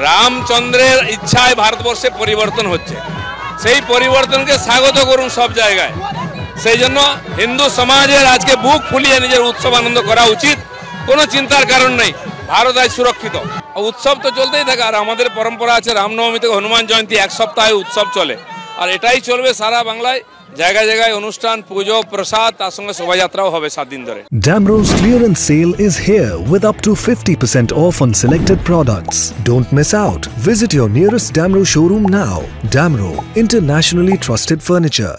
রামচন্দ্রের ইচ্ছায় ভারতবর্ষে পরিবর্তন হচ্ছে, সেই পরিবর্তনকে স্বাগত করুন সব জায়গায়। সেই জন্য হিন্দু সমাজের আজকে বুক ফুলিয়ে নিজের উৎসব আনন্দ করা উচিত, কোনো চিন্তার কারণ নেই। ভারত আজ সুরক্ষিত, উৎসব তো চলতেই থাকে। আর আমাদের পরম্পরা আছে রামনবমী থেকে হনুমান জয়ন্তী, এক সপ্তাহে উৎসব চলে, আর এটাই চলবে সারা বাংলায়। জায়গায় জায়গায় অনুষ্ঠান, পুজো, প্রসাদ, তার সঙ্গে শোভাযাত্রাও হবে 7 দিন ধরে। Damro's clearance sale is here with up to 50% off on selected products. Don't miss out. Visit your nearest Damro showroom now. Damro, internationally trusted furniture.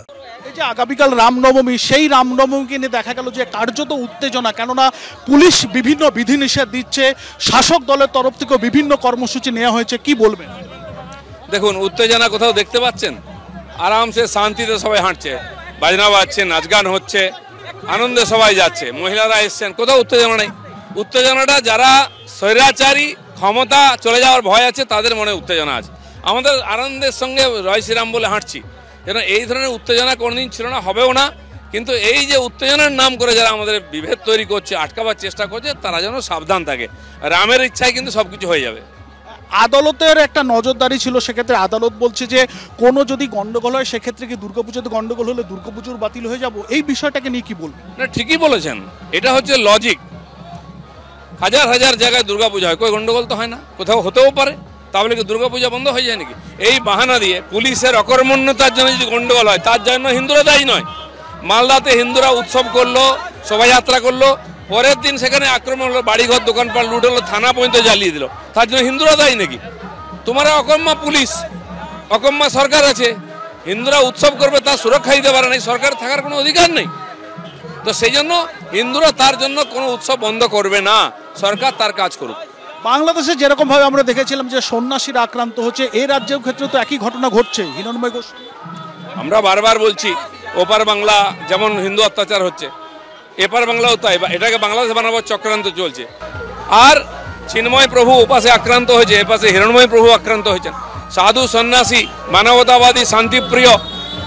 এই যে আগামীকাল রামনবমী, সেই রামনবমীকে নিয়ে দেখা গেল যে কার্যত উত্তেজনা, কেননা পুলিশ বিভিন্ন বিধিনিষেধ দিচ্ছে, শাসক দলের তরফ থেকে বিভিন্ন কর্মসূচি নেওয়া হয়েছে, কি বলবেন? দেখুন, উত্তেজনা কোথাও দেখতে পাচ্ছেন? আরামসে শান্তিতে সবাই হাঁটছে, বাজনা বাজছে, নাচ গান হচ্ছে, আনন্দে সবাই যাচ্ছে, মহিলারা এসছেন, কোথাও উত্তেজনা নেই। উত্তেজনাটা যারা স্বৈরাচারী ক্ষমতা চলে যাওয়ার ভয় আছে তাদের মনে উত্তেজনা আছে। আমাদের আনন্দের সঙ্গে জয় শ্রীরাম বলে হাঁটছি, যেন এই ধরনের উত্তেজনা কোনোদিন ছিল না, হবেও না। কিন্তু এই যে উত্তেজনার নাম করে যারা আমাদের বিভেদ তৈরি করছে, আটকাবার চেষ্টা করছে, তারা যেন সাবধান থাকে। রামের ইচ্ছায় কিন্তু সব কিছু হয়ে যাবে। আদালতের একটা নজরদারি ছিল, সেক্ষেত্রে আদালত বলছে যে কোনো যদি গন্ডগোল হয় সেক্ষেত্রে কি দুর্গাপুজোতে গন্ডগোল হলে দুর্গাপুজোর বাতিল হয়ে যাব, এই বিষয়টাকে নিয়ে কি বলবেন? না, ঠিকই বলেছেন, এটা হচ্ছে লজিক। হাজার হাজার জায়গায় দুর্গাপূজা হয়, કોઈ গন্ডগোল তো হয় না, কোথাও হতেও পারে, তাহলে কি দুর্গাপূজা বন্ধ হয়ে যায় নাকি? এই বাহানা দিয়ে পুলিশের অকর্মণ্যতার জন্য যদি গন্ডগোল হয়, তার জন্য হিন্দুরা দায়ী নয়। মালদাতে হিন্দুরা উৎসব করলো, শোভাযাত্রা করলো, পরের দিন সেখানে আক্রমণ হলো, বাড়িঘর দোকানপাট লুট হলো, থানা পর্যন্ত জ্বালিয়ে দিল, তার জন্য হিন্দুরা দায়ী নাকি? তোমার অকম্মা পুলিশ, অকম্মা সরকার আছে, হিন্দুরা উৎসব করবে তার সুরক্ষা দিতে পারে না, সরকার থাকার কোনো অধিকার নেই। তো সেই জন্য হিন্দুরা তার জন্য কোনো উৎসব বন্ধ করবে না, সরকার তার কাজ করুক। বাংলাদেশে যেরকম ভাবে আমরা দেখেছিলাম যে সন্ন্যাসীরা আক্রান্ত হচ্ছে, এই রাজ্যের ক্ষেত্রে তো একই ঘটনা ঘটছে। হিরণময় ঘোষ, আমরা বারবার বলছি, ওপার বাংলা যেমন হিন্দু অত্যাচার হচ্ছে, এপার বাংলাও তাই, এটাকে বাংলাদেশ বানাবার চক্রান্ত চলছে। আর চিন্ময় প্রভু ওপাশে আক্রান্ত হয়েছে, এপাশে হিরণময় প্রভু আক্রান্ত হয়েছেন। সাধু সন্ন্যাসী, মানবতাবাদী, শান্তিপ্রিয়,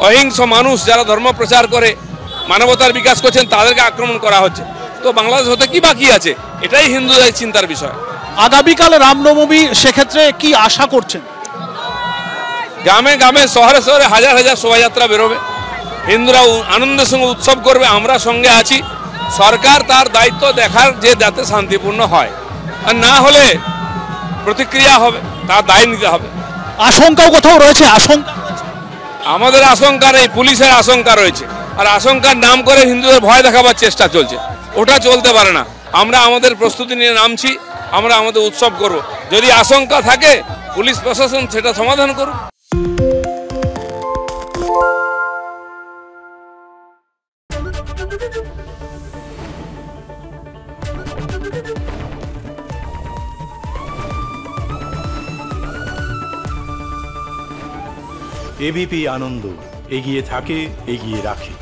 অহিংস মানুষ যারা ধর্ম প্রচার করে মানবতার বিকাশ করছেন, তাদেরকে আক্রমণ করা হচ্ছে। তো বাংলাদেশ হতে কি বাকি আছে? এটাই হিন্দুদের চিন্তার বিষয়। আগামীকাল রামনবমী, সেক্ষেত্রে কি আশা করছেন? গ্রামে গ্রামে, শহরে শহরে হাজার হাজার শোভাযাত্রা বেরোবে, হিন্দুরা আনন্দের সঙ্গে উৎসব করবে, আমরা সঙ্গে আছি। সরকার তার দায়িত্ব দেখার যে যাতে শান্তিপূর্ণ হয়, আর না হলে প্রতিক্রিয়া হবে, তার দায় নিতে হবে। আশঙ্কাও কোথাও রয়েছে, আশঙ্কা আমাদের আশঙ্কা নেই, পুলিশের আশঙ্কা রয়েছে, আর আশঙ্কার নাম করে হিন্দুদের ভয় দেখাবার চেষ্টা চলছে, ওটা চলতে পারে না। আমরা আমাদের প্রস্তুতি নিয়ে নামছি, আমরা আমাদের উৎসব করব। যদি আশঙ্কা থাকে, পুলিশ প্রশাসন সেটা সমাধান করুক। এবিপি আনন্দ এগিয়ে থাকে, এগিয়ে রাখে।